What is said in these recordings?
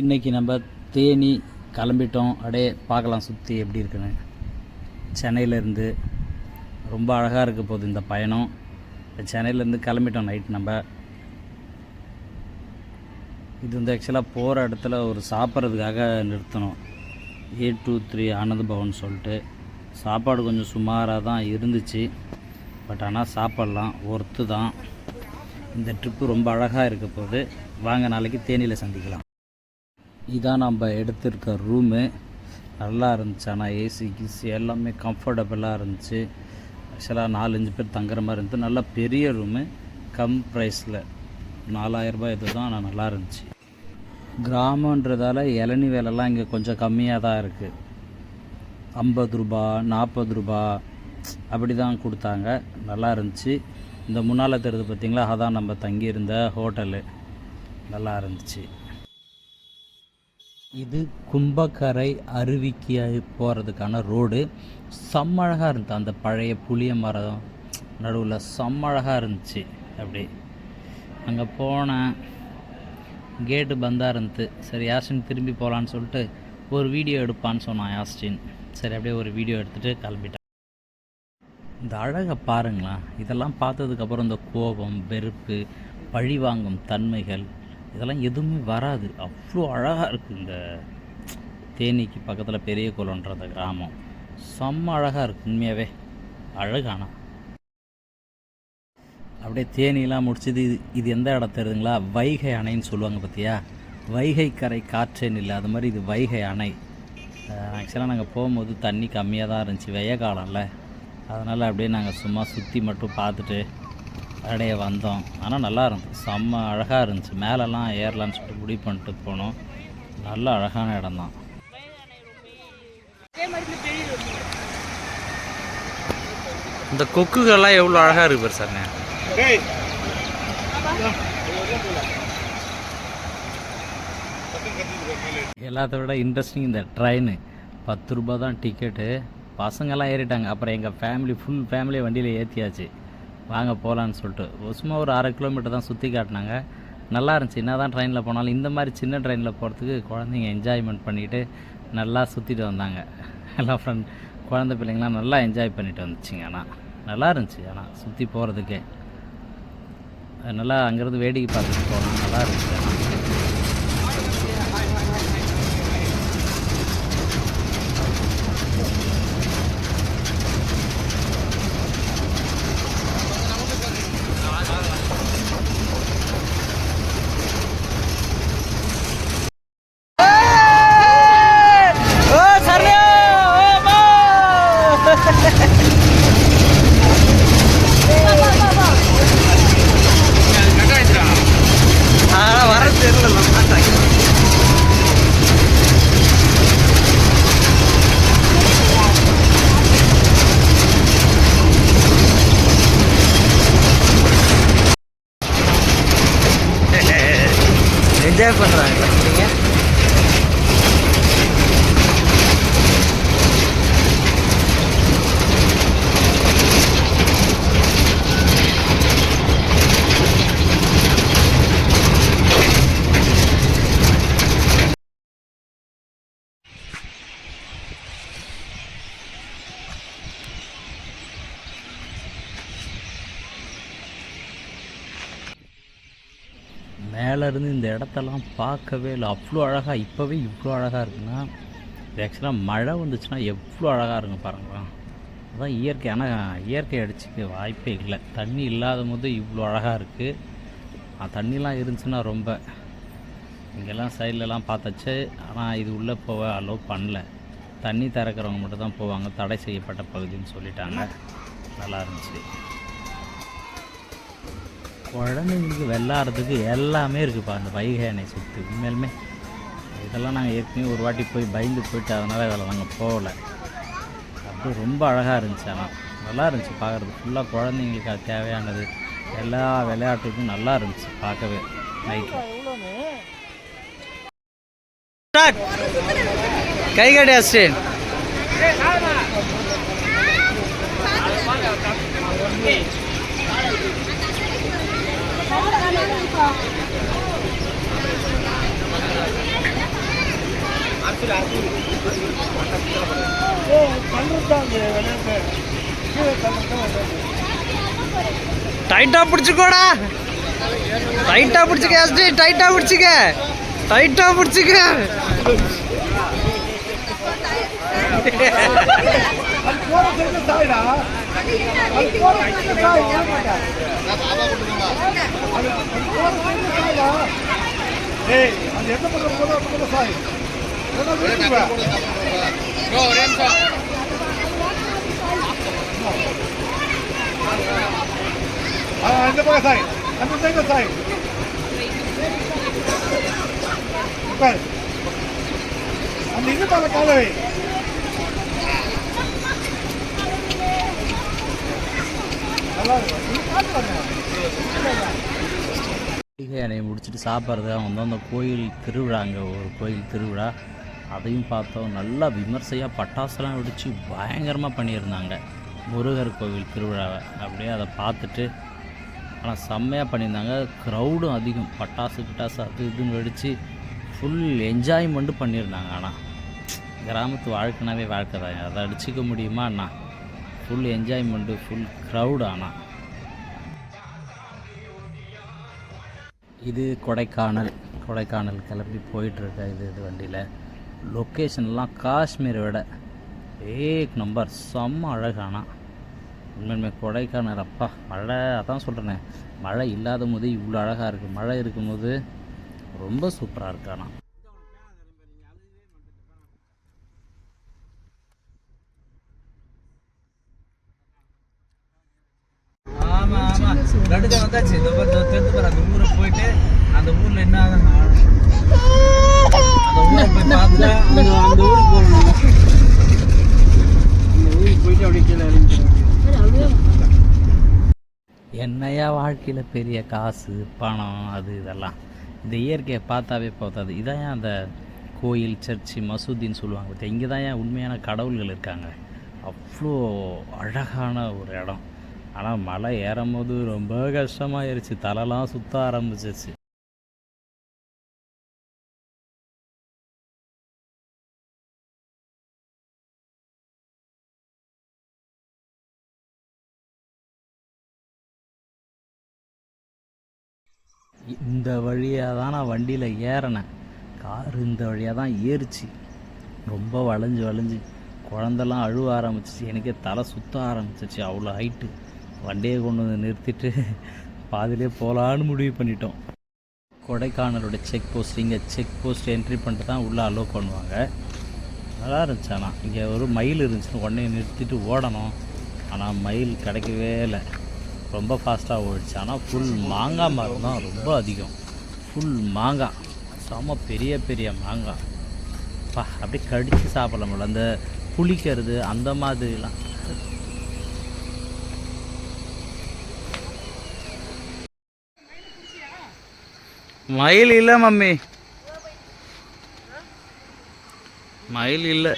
இன்றைக்கி நம்ம தேனி கிளம்பிட்டோம். அப்படியே பார்க்கலாம் சுற்றி எப்படி இருக்குன்னு. சென்னையிலேருந்து ரொம்ப அழகாக இருக்க போகுது இந்த பயணம். சென்னையிலேருந்து கிளம்பிட்டோம் நைட். நம்ம இது வந்து ஆக்சுவலாக போகிற இடத்துல ஒரு சாப்பிட்றதுக்காக நிறுத்தணும். 823 ஆனந்த பவன் சொல்லிட்டு சாப்பாடு கொஞ்சம் சுமாராக தான் இருந்துச்சு. பட் ஆனால் சாப்பாடலாம் ஒர்த்து தான். இந்த ட்ரிப்பு ரொம்ப அழகாக இருக்க போகுது. வாங்க நாளைக்கு தேனியில் சந்திக்கலாம். இதான் நம்ம எடுத்திருக்க ரூமு. நல்லா இருந்துச்சு. ஆனால் ஏசி கிசி எல்லாமே கம்ஃபர்டபுளாக இருந்துச்சு. ஆக்சுவலாக 4-5 பேர் தங்குற மாதிரி இருந்துச்சு. நல்லா பெரிய ரூமு, கம் ப்ரைஸில் 4000 ரூபாய் இது தான். ஆனால் நல்லா இருந்துச்சு. கிராமன்றதால இளநி வேலைலாம் இங்கே கொஞ்சம் கம்மியாக தான் இருக்குது. 50 ரூபா 40 ரூபா அப்படி தான் கொடுத்தாங்க. நல்லா இருந்துச்சு. இந்த முன்னால் தெரியுது பார்த்திங்களா, அதான் நம்ம தங்கியிருந்த ஹோட்டலு. நல்லா இருந்துச்சு. இது கும்பக்கரை அருவிக்கு போகிறதுக்கான ரோடு. செம்ம அழகாக இருந்துச்சு. அந்த பழைய புளிய மரம் நடுவில் செம்ம அழகாக இருந்துச்சு. அப்படி அங்கே போனேன், கேட்டு பந்தாக இருந்துச்சு. சரி யாஸ்டின் திரும்பி போகலான்னு சொல்லிட்டு ஒரு வீடியோ எடுப்பான்னு சொன்னான் யாஸ்டின். சரி அப்படியே ஒரு வீடியோ எடுத்துகிட்டு கிளம்பிட்டேன். இந்த அழகை பாருங்களேன். இதெல்லாம் பார்த்ததுக்கப்புறம் இந்த கோபம், வெறுப்பு, பழிவாங்கும் தன்மைகள் இதெல்லாம் எதுவுமே வராது. அவ்வளோ அழகாக இருக்குது. இந்த தேனிக்கு பக்கத்தில் பெரிய குளம்ன்ற அந்த கிராமம் செம்ம அழகாக இருக்குது. உண்மையாகவே அழகானா. அப்படியே தேனிலாம் முடிச்சது. இது எந்த இடம் தெரியுதுங்களா? வைகை அணைன்னு சொல்லுவாங்க பார்த்தியா. வைகை கரை காற்றேன்னு இல்லை, அது மாதிரி இது வைகை அணை. ஆக்சுவலாக நாங்கள் போகும்போது தண்ணி கம்மியாக தான் இருந்துச்சு, வெய்ய காலம்ல. அதனால் அப்படியே நாங்கள் சும்மா சுற்றி மட்டும் பார்த்துட்டு அப்படியே வந்தோம். ஆனால் நல்லா இருந்துச்சு, செம்ம அழகாக இருந்துச்சு. மேலெல்லாம் ஏறலான்னு சொல்லிட்டு முடிவு பண்ணிட்டு போனோம். நல்ல அழகான இடம் தான். இந்த கொக்குகள்லாம் எவ்வளோ அழகாக இருக்கு பாரு சார். எல்லாத்த விட இன்ட்ரெஸ்டிங் இந்த ட்ரெயின். 10 ரூபா தான் டிக்கெட்டு. பசங்கள்லாம் ஏறிட்டாங்க. அப்புறம் எங்கள் ஃபேமிலி ஃபுல் ஃபேமிலியை வண்டியில் ஏற்றியாச்சு. வாங்க போகலான்னு சொல்லிட்டு சும்மா ஒரு 1/2 கிலோமீட்டர் தான் சுற்றி காட்டினாங்க. நல்லா இருந்துச்சு. என்ன தான் ட்ரெயினில் போனாலும் இந்த மாதிரி சின்ன ட்ரெயினில் போகிறதுக்கு குழந்தைங்க என்ஜாய்மெண்ட் பண்ணிவிட்டு நல்லா சுற்றிட்டு வந்தாங்க. எல்லாம் குழந்தை பிள்ளைங்களாம் நல்லா என்ஜாய் பண்ணிட்டு வந்துச்சுங்க. ஆனால் நல்லா இருந்துச்சு. ஆனால் சுற்றி போகிறதுக்கே நல்லா அங்கேருந்து வேடிக்கை பார்த்துட்டு போனோம். நல்லா இருந்துச்சு. என்ஜாய் பண்ணுறாங்க நீங்கள். மேலேருந்து இந்த இடத்தெல்லாம் பார்க்கவே இல்லை. அவ்வளோ அழகாக. இப்போவே இவ்வளோ அழகாக இருக்குன்னா ஆக்சுவலாக மழை வந்துச்சுன்னா எவ்வளோ அழகாக இருக்கும் பாருங்களேன். அதுதான் இயற்கை. ஆனால் இயற்கை அடிச்சுக்க வாய்ப்பே இல்லை. தண்ணி இல்லாத போது இவ்வளோ அழகாக இருக்குது. தண்ணிலாம் இருந்துச்சுன்னா ரொம்ப. இங்கெல்லாம் சைட்லலாம் பார்த்தாச்சு. ஆனால் இது உள்ளே போக அலோவ் பண்ணல. தண்ணி திறக்கிறவங்க மட்டும் தான் போவாங்க. தடை செய்யப்பட்ட பகுதின்னு சொல்லிட்டாங்க. நல்லா இருந்துச்சு. குழந்தைங்களுக்கு விளாட்றதுக்கு எல்லாமே இருக்குப்பா அந்த வைகை அணை சுற்றி. உண்மையிலுமே இதெல்லாம் நாங்கள் ஏற்கனவே ஒரு வாட்டி போய் பயந்து போயிட்டு அதனால் இதில் நாங்கள் போகலை. அப்படியே ரொம்ப அழகாக இருந்துச்சு. ஆனால் நல்லா இருந்துச்சு பார்க்குறது. ஃபுல்லாக குழந்தைங்களுக்கு அது தேவையானது எல்லா விளையாட்டுக்கும் நல்லா இருந்துச்சு பார்க்கவே. நைட்டு கை காட்டி Austin. Hãy subscribe cho kênh Ghiền Mì Gõ để không bỏ lỡ டைட்டா பிடிச்சிக்கோடா, டைட்டா பிடிச்சிக்க எஸ்டி, டைட்டா பிடிச்சிக்க, டைட்டா பிடிச்சிக்க. அந்த பக்கம் சாய், அந்த சைடு சாய். அந்த இது மேல காலவை அணையை முடிச்சுட்டு சாப்பிட்றது அவங்க அந்த கோயில் திருவிழா, அங்கே ஒரு கோயில் திருவிழா, அதையும் பார்த்தோம். நல்லா விமர்சையாக பட்டாசுலாம் வெடித்து பயங்கரமாக பண்ணியிருந்தாங்க முருகர் கோவில் திருவிழாவை. அப்படியே அதை பார்த்துட்டு, ஆனால் செம்மையாக பண்ணியிருந்தாங்க. க்ரௌடும் அதிகம், பட்டாசு கிட்டாசு அது இதுன்னு வெடித்து ஃபுல் என்ஜாய்மெண்ட்டு பண்ணியிருந்தாங்க. ஆனால் கிராமத்து வாழ்க்கைனாவே வாழ்க்கை தான், அதை அடிச்சிக்க முடியுமா அண்ணா? Full enjoyment, full crowd. ஆனால் இது கொடைக்கானல் கிளம்பி போயிட்டுருக்க இது வண்டியில். லொக்கேஷன்லாம் காஷ்மீரை விட ஏக் நம்பர், செம்ம அழகானா உண்மையுமே கொடைக்கானல். அப்பா மழை, அதான் சொல்கிறேனே, மழை இல்லாத போது இவ்வளோ அழகாக இருக்குது, மழை இருக்கும்போது ரொம்ப சூப்பராக இருக்கானா. ஆமாம் ஆமாம், நடுக்க வந்தாச்சு. இந்த தெரிஞ்சு அந்த ஊருக்கு போயிட்டு அந்த ஊரில் என்ன அந்த ஊரை போய் பார்த்தா அந்த ஊருக்கு போகணும். அந்த ஊருக்கு போயிட்டு அப்படியே கீழே என்னையா வாழ்க்கையில் பெரிய காசு பணம் அது இதெல்லாம், இந்த இயற்கையை பார்த்தாவே போதாது. இதான் அந்த கோயில் சர்ச்சு மசூதின்னு சொல்லுவாங்க. இங்கே தான் ஏன் உண்மையான கடவுள்கள் இருக்காங்க. அவ்வளோ அழகான ஒரு இடம். ஆனால் மலை ஏறும் போது ரொம்ப கஷ்டமாயிருச்சு, தலைலாம் சுற்ற ஆரம்பிச்சிச்சு. இந்த வழியாக தான் நான் வண்டியில் ஏறினேன். காரு இந்த வழியாக தான் ஏறிச்சு. ரொம்ப வளைஞ்சு குழந்தெல்லாம் அழுவ ஆரம்பிச்சிச்சு. எனக்கே தலை சுற்ற ஆரம்பிச்சிச்சு, அவ்வளோ ஹைட்டு. வண்டியை கொண்டு வந்து நிறுத்திட்டு பாதிலே போகலான்னு முடிவு பண்ணிட்டோம். கொடைக்கானலோட செக் போஸ்ட், இங்கே செக் போஸ்ட் என்ட்ரி பண்ணிட்டு தான் உள்ளே அலோவ் பண்ணுவாங்க. நல்லா இருந்துச்சு. ஆனால் இங்கே ஒரு மயில் இருந்துச்சுன்னு உடனே நிறுத்திட்டு ஓடணும். ஆனால் மயில் கிடைக்கவே இல்லை, ரொம்ப ஃபாஸ்ட்டாக ஓடிச்சு. ஆனால் ஃபுல் மாங்காய் மரம் தான் ரொம்ப அதிகம், ஃபுல் மாங்காய், செம்ம பெரிய பெரிய மாங்காய். அப்படியே கடித்து சாப்பிடலாம், அந்த புளிக்கிறது அந்த மாதிரிலாம். மயில் இல்லை மம்மி, மயில் இல்லை.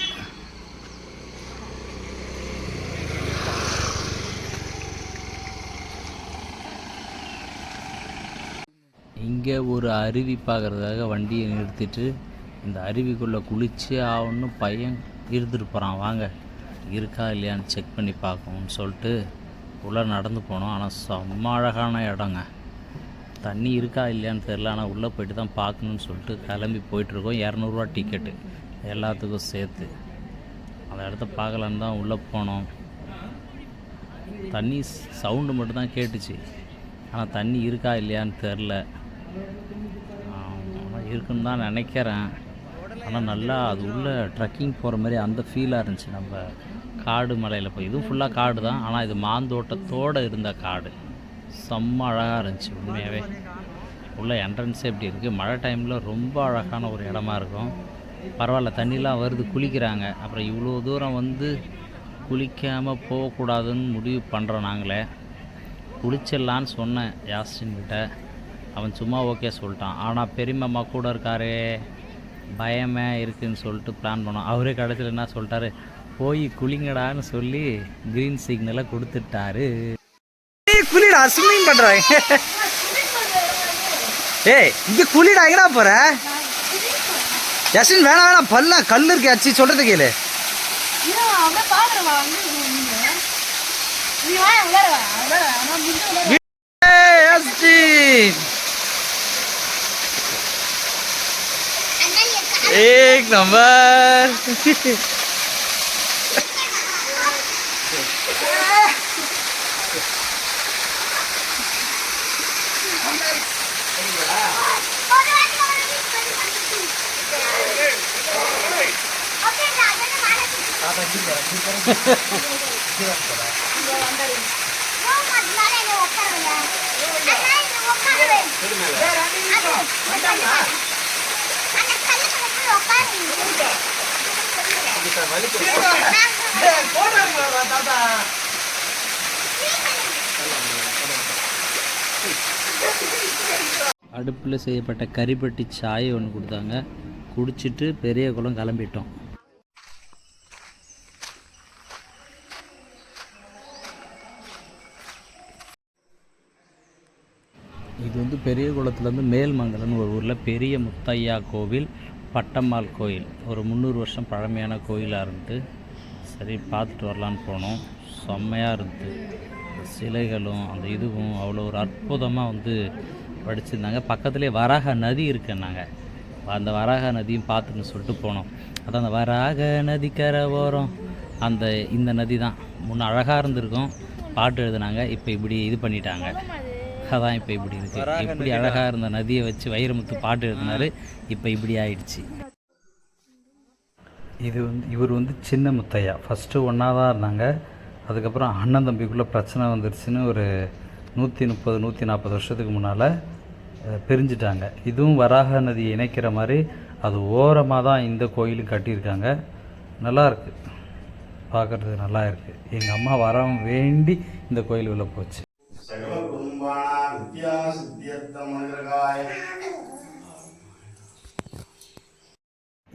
இங்கே ஒரு அருவி பார்க்குறதுக்காக வண்டியை நிறுத்திட்டு இந்த அருவிக்குள்ளே குளிச்சு ஆகணும்னு பையன் இருந்துட்டு போகிறான். வாங்க இருக்கா இல்லையான்னு செக் பண்ணி பார்க்கணும்னு சொல்லிட்டு உள்ளே நடந்து போனோம். ஆனால் செம்ம அழகான இடங்க. தண்ணி இருக்கா இல்லையான்னு தெரில, ஆனால் உள்ளே போய்ட்டு தான் பார்க்கணுன்னு சொல்லிட்டு கிளம்பி போயிட்டுருக்கோம். 200 டிக்கெட்டு எல்லாத்துக்கும் சேர்த்து. அந்த இடத்த பார்க்கலான்னு தான் உள்ளே போனோம். தண்ணி சவுண்டு மட்டும்தான் கேட்டுச்சு, ஆனால் தண்ணி இருக்கா இல்லையான்னு தெரில. இருக்குன்னு தான் நினைக்கிறேன். ஆனால் நல்லா அது உள்ளே ட்ரக்கிங் போகிற மாதிரி அந்த ஃபீலாக இருந்துச்சு. நம்ம காடு மலையில் போய், இதுவும் ஃபுல்லாக காடு தான், ஆனால் இது மாந்தோட்டத்தோடு இருந்த காடு. செம்ம அழகாக இருந்துச்சு உண்மையாகவே. உள்ள என்ட்ரன்ஸே எப்படி இருக்குது, மழை டைமில் ரொம்ப அழகான ஒரு இடமா இருக்கும். பரவாயில்ல, தண்ணிலாம் வருது, குளிக்கிறாங்க. அப்புறம் இவ்வளோ தூரம் வந்து குளிக்காமல் போகக்கூடாதுன்னு முடிவு பண்ணுறோம் நாங்களே. குளிச்சிடலான்னு சொன்னேன் யாஸ்டின்கிட்ட, அவன் சும்மா ஓகே சொல்லிட்டான். ஆனால் பெரியம்மா கூட இருக்காரே, பயமே இருக்குதுன்னு சொல்லிட்டு பிளான் பண்ணோம். அவரே கடைசியில் என்ன சொல்லிட்டாரு, போய் குளிங்கடான்னு சொல்லி க்ரீன் சிக்னலை கொடுத்துட்டாரு. குளிடா, ஸ்விம்மிங் பண்ணுறாங்க. ஏய் இங்கே குளிடா, எங்கடா போகிற? யசின் வேணாம் வேணாம் பல்ல கல் இருக்கு அச்சி சொல்றது கேளு. एक नंबर. அடுப்பில் செய்யப்பட்ட கறிப்பட்டி சாய் ஒன்று கொடுத்தாங்க. குடிச்சிட்டு பெரிய குளம் கிளம்பிட்டோம். இது வந்து பெரிய குளத்துலேருந்து மேல்மங்கலம்னு ஒரு ஊரில் பெரிய முத்தையா கோவில், பட்டம்மாள் கோயில், ஒரு 300 வருஷம் பழமையான கோயிலாக இருந்துட்டு சரி பார்த்துட்டு வரலான்னு போனோம். செம்மையாக இருந்துச்சு. சிலைகளும் அந்த இதுவும் அவ்வளோ ஒரு அற்புதமாக வந்து படிச்சிருந்தாங்க. பக்கத்துலேயே வராக நதி இருக்குன்னாங்க. அந்த வராக நதியும் பார்த்துன்னு சொல்லிட்டு போனோம். அதான் அந்த வராக நதிக்கரை ஓரம் அந்த இந்த நதி தான். முன்ன அழகாக இருந்திருக்கும், பாட்டு எழுதுனாங்க. இப்போ இப்படி இது பண்ணிட்டாங்க. அதான் இப்போ இப்படி இருக்குது. எப்படி அழகாக இருந்த நதியை வச்சு வைரமுத்து பாட்டு எழுதினார், இப்போ இப்படி ஆயிடுச்சு. இவர் வந்து சின்ன முத்தையா. ஃபஸ்ட்டு ஒன்றா தான் இருந்தாங்க. அதுக்கப்புறம் அண்ணன் தம்பிக்குள்ளே பிரச்சனை வந்துருச்சுன்னு ஒரு 130-140 வருஷத்துக்கு முன்னால் பிரிஞ்சிட்டாங்க. இதுவும் வராக நதியை இணைக்கிற மாதிரி அது ஓரமாக தான் இந்த கோயிலும் கட்டியிருக்காங்க. நல்லாயிருக்கு, பார்க்குறதுக்கு நல்லா இருக்குது. எங்கள் அம்மா வரம் வேண்டி இந்த கோயில் உள்ள போச்சு.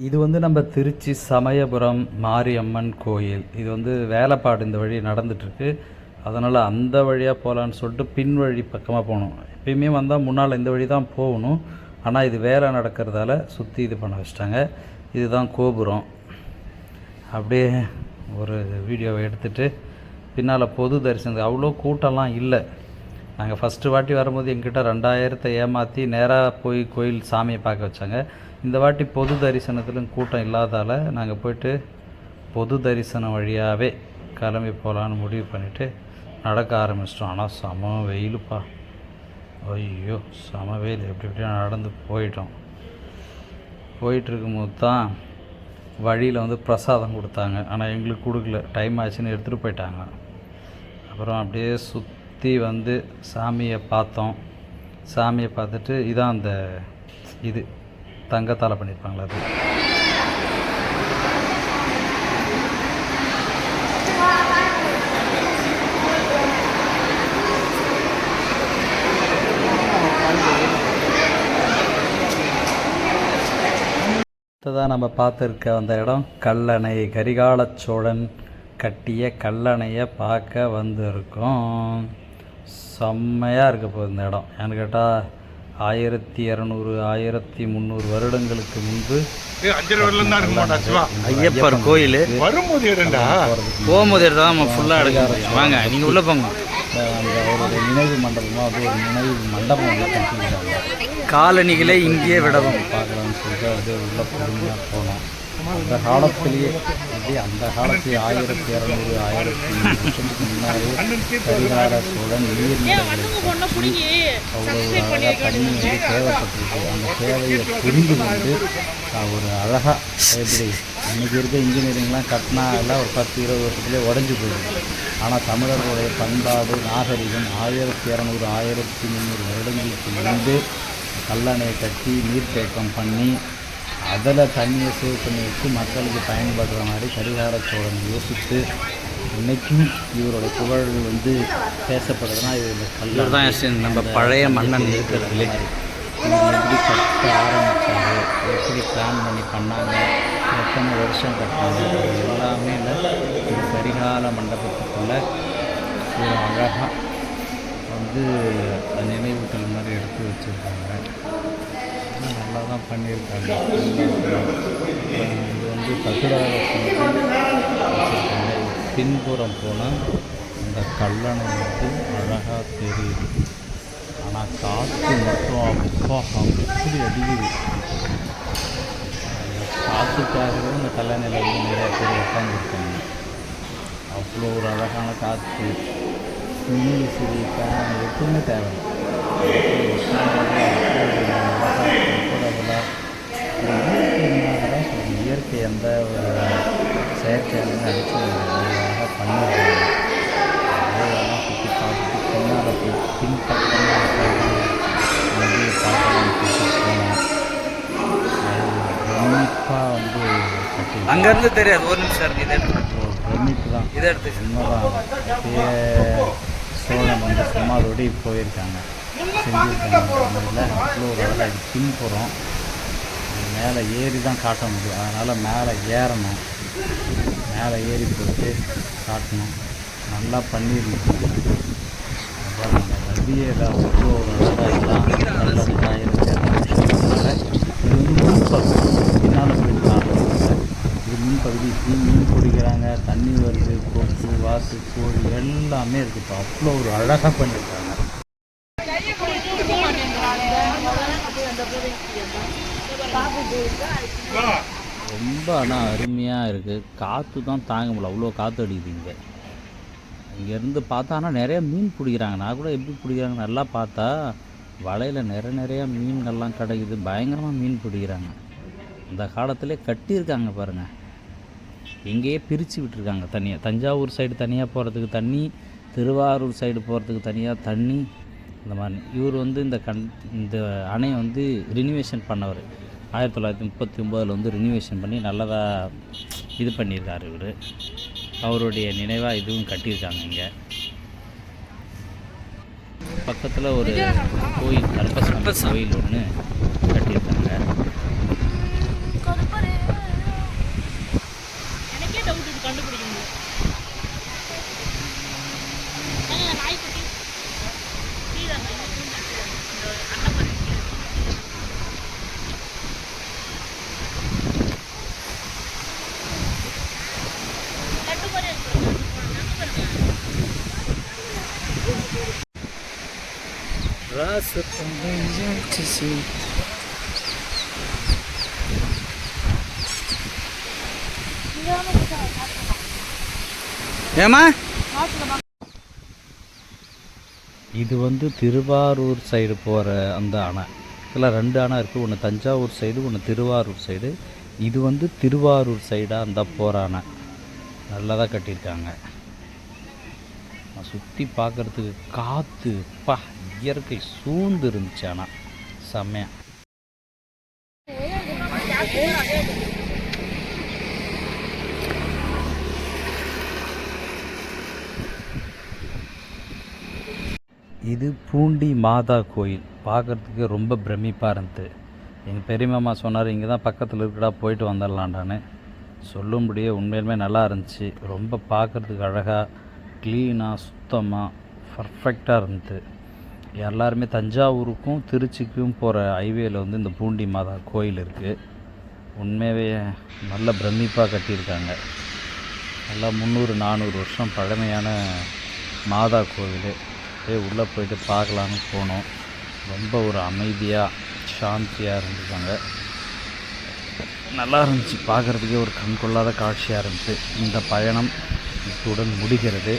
இது வந்து நம்ம திருச்சி சமயபுரம் மாரியம்மன் கோயில். இது வந்து வேலைப்பாடு இந்த வழி நடந்துட்டுருக்கு. அதனால் அந்த வழியாக போகலான்னு சொல்லிட்டு பின் வழி பக்கமாக போகணும். எப்பயுமே வந்தால் முன்னால் இந்த வழி தான் போகணும். ஆனால் இது வேலை நடக்கிறதால சுற்றி இது பண்ண வச்சிட்டாங்க. இதுதான் கோபுரம். அப்படியே ஒரு வீடியோவை எடுத்துகிட்டு பின்னால் பொது தரிசனம். அவ்வளோ கூட்டம்லாம் இல்லை. நாங்கள் ஃபஸ்ட்டு வாட்டி வரும்போது எங்கிட்ட 2000 ஏமாற்றி நேராக போய் கோயில் சாமியை பார்க்க வச்சாங்க. இந்த வாட்டி பொது தரிசனத்திலும் கூட்டம் இல்லாதால் நாங்கள் போய்ட்டு பொது தரிசனம் வழியாகவே கிளம்பி போகலான்னு முடிவு பண்ணிவிட்டு நடக்க ஆரம்பிச்சிட்டோம். ஆனால் செம வெயிலுப்பா, ஐயோ செம வெயில். எப்படி நடந்து போயிட்டோம். போயிட்டுருக்கும்போது தான் வழியில் வந்து பிரசாதம் கொடுத்தாங்க. ஆனால் எங்களுக்கு கொடுக்கல, டைம் ஆச்சுன்னு எடுத்துகிட்டு போயிட்டாங்க. அப்புறம் அப்படியே சுற்றி வந்து சாமியை பார்த்தோம். சாமியை பார்த்துட்டு இதான் அந்த இது தங்கத்தால் பண்ணியிருப்பாங்களா அது. தான் நம்ம பார்த்துருக்க அந்த இடம் கல்லணை. கரிகால சோழன் கட்டிய கல்லணையை பார்க்க வந்திருக்கோம். செம்மையாக இருக்க போகுது இந்த இடம். ஏன்னு கேட்டால் 1200 1300 வருடங்களுக்கு முன்பு ஐயப்பர் கோயில். போகும்போது தான் நம்ம ஃபுல்லாக எடுக்க வாங்க, நீங்கள் உள்ளே போங்க. அந்த அவருடைய நினைவு மண்டபமாக அது ஒரு நினைவு மண்டபம் வந்து கட்டியிருக்காங்க. காலணிகளை இங்கேயே விடவும் பார்க்கலாம்னு சொல்லிட்டு அது உள்ள பொறுமையாக போனோம். அந்த காலத்திலேயே அப்படி அந்த காலத்தில் 1200 1300 வருஷத்துக்கு முன்னாடி கரிகால சோழன் நீர்நிலைகளை அவ்வளோ ஒரு அழகாக தண்ணி வந்து தேவைப்பட்டிருக்கு. அந்த தேவையை புரிந்து கொண்டு ஒரு அழகாக எப்படி இன்றைக்கி இருக்க இன்ஜினியரிங்லாம் கட்டினா எல்லாம் ஒரு 10-20 வருஷத்துலேயே உடஞ்சி போயிடுது. ஆனால் தமிழர்களுடைய பண்பாடு நாகரிகம் 1200 1300 வருடங்களுக்கு முன்பு கல்லணையை கட்டி நீர்த்தேக்கம் பண்ணி அதில் தண்ணியை சேவ் பண்ணி வச்சு மக்களுக்கு பயன்படுற மாதிரி கரிகால சோழன் யோசித்து இன்றைக்கும் இவரோட புகழ் வந்து பேசப்படுதுன்னா இதில் கல்லூர் தான் நம்ம பழைய மன்னன் இருக்கிறதுலே இவர் எப்படி கட்ட ஆரம்பித்தார், எப்படி பிளான் பண்ணி பண்ணாங்க, எத்தனை வருஷம் கட்டினாங்க, அது எல்லாமே இல்லை இந்த கரிகால மண்டபத்துக்குள்ளே ஒரு அழகாக வந்து நினைவுகள் மாதிரி எடுத்து வச்சுருக்காங்க. நல்லா தான் பண்ணியிருக்காங்க. பின்புறம் போனால் இந்த கல்லணை வந்து அழகாக தெரியுது. ஆனால் காற்று மட்டும் அப்பா எப்படி அடிக்குது. அந்த காற்றுக்காகவே இந்த கல்லணையில் வந்து நிறையா பேர் உட்காந்துருக்காங்க. அவ்வளோ ஒரு அழகான காற்று. மீன் சரி ஃபேன் எதுவுமே தேவை. இயற்கை எந்த ஒரு செயற்கையிலும் அடித்து அழகாக பண்ணியிருக்காங்க. அதெல்லாம் சுற்றி பார்த்துட்டு பின்னால் போய் பின்பக்கமாக வந்து பார்க்கலாம் போனோம். பிரமிப்பாக வந்து கட்டி அங்கேருந்து தெரியாது. ஒரு நிமிஷம் இருக்குது. இதை எடுத்து பிரமிப்பு தான். இதை எடுத்து உண்மைதான். அப்படியே சோழன் வந்து சும்மாதோடி போயிருக்காங்க, செஞ்சுருக்காங்க. அதில் அவ்வளோ ஒரு அழகாக பின்புறம் மேலே ஏறி தான் காட்ட முடியும். அதனால் மேலே ஏறணும், மேலே ஏறி போட்டு காட்டணும். நல்லா பண்ணியிருந்துச்சு. அப்புறம் அந்த நதியில் அவ்வளோ ஒரு அழகாக எல்லாம் நல்லதாக இருந்துச்சு. இது வந்து முன்பகுதி பின்னால் போயிட்டு காட்டுறாங்க. இது முன்பகுதி மீன் பிடிக்கிறாங்க, தண்ணி வருது, கொக்கு, வாத்து, கோழி எல்லாமே இருக்குது. இப்போ அவ்வளோ ஒரு அழகாக பண்ணியிருக்காங்க. ரொம்ப ஆனால் அருமையாக இருக்குது. காற்று தான் தாங்க முடியல, அவ்வளோ காற்று அடிக்குது இங்கே. இங்கேருந்து பார்த்தா ஆனால் நிறையா மீன் பிடிக்கிறாங்க. நான் கூட எப்படி பிடிக்கிறாங்க நல்லா பார்த்தா வலையில் நிறையா மீன்கள்லாம் கிடைக்குது. பயங்கரமாக மீன் பிடிக்கிறாங்க. இந்த காலத்திலே கட்டியிருக்காங்க பாருங்கள். எங்கேயே பிரித்து விட்டுருக்காங்க தனியாக. தஞ்சாவூர் சைடு தனியாக போகிறதுக்கு தண்ணி, திருவாரூர் சைடு போகிறதுக்கு தனியாக தண்ணி, இந்த மாதிரி. இவர் வந்து இந்த அணையை வந்து ரினிவேஷன் பண்ணவர். 1939 வந்து ரினிவேஷன் பண்ணி நல்லதாக இது பண்ணியிருக்கார் இவர். அவருடைய நினைவாக இதுவும் கட்டியிருக்காங்க. இங்கே பக்கத்தில் ஒரு கோயில், கருப்பசாமி கோயில் ஒன்று கட்டியிருக்காங்க. ஏமா இது வந்து திருவாரூர் சைடு போகிற அந்த அணை. இதில் 2 அணை இருக்குது. ஒன்று தஞ்சாவூர் சைடு, ஒன்று திருவாரூர் சைடு. இது வந்து திருவாரூர் சைடாக அந்த போகிற அணை. நல்லா தான் கட்டியிருக்காங்க. சுற்றி பார்க்குறதுக்கு காற்று இயற்கை சூழ்ந்து இருந்துச்சு. ஆனால் செம்மையாக இது பூண்டி மாதா கோயில். பார்க்குறதுக்கு ரொம்ப பிரமிப்பாக இருந்தது. எங்கள் பெரியமாமா சொன்னார், இங்கே தான் பக்கத்தில் இருக்கடா, போயிட்டு வந்துடலான்டான்னு. சொல்லும்படியே உண்மையிலுமே நல்லா இருந்துச்சு. ரொம்ப பார்க்குறதுக்கு அழகாக, க்ளீனாக, சுத்தமாக, பர்ஃபெக்டாக இருந்தது. எல்லாருமே தஞ்சாவூருக்கும் திருச்சிக்கும் போகிற ஹைவேயில் வந்து இந்த பூண்டி மாதா கோயில் இருக்குது. உண்மையாகவே நல்ல பிரமிப்பாக கட்டியிருக்காங்க. நல்லா 300-400 வருஷம் பழமையான மாதா கோவில். உள்ளே போயிட்டு பார்க்கலான்னு போனோம். ரொம்ப ஒரு அமைதியாக சாந்தியாக இருந்துச்சாங்க. நல்லா இருந்துச்சு. பார்க்குறதுக்கே ஒரு கண்கொள்ளாத காட்சியாக இருந்துச்சு. இந்த பயணம் இத்துடன் முடிகிறது.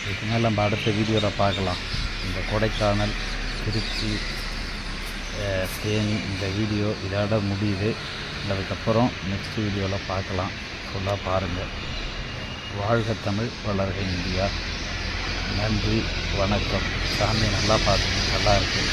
இதுக்கு மேலே நம்ம அடுத்த வீடியோவில் பார்க்கலாம். இந்த கொடைக்கானல், திருச்சி, தேனி இந்த வீடியோ இதோட முடியுது. அதுக்கப்புறம் நெக்ஸ்ட் வீடியோவில் பார்க்கலாம். ஃபுல்லாக பாருங்கள். வாழ்க தமிழ், வளர்க இந்தியா. நன்றி, வணக்கம். சாமி நல்லா பார்த்துங்க. நல்லா இருக்குது.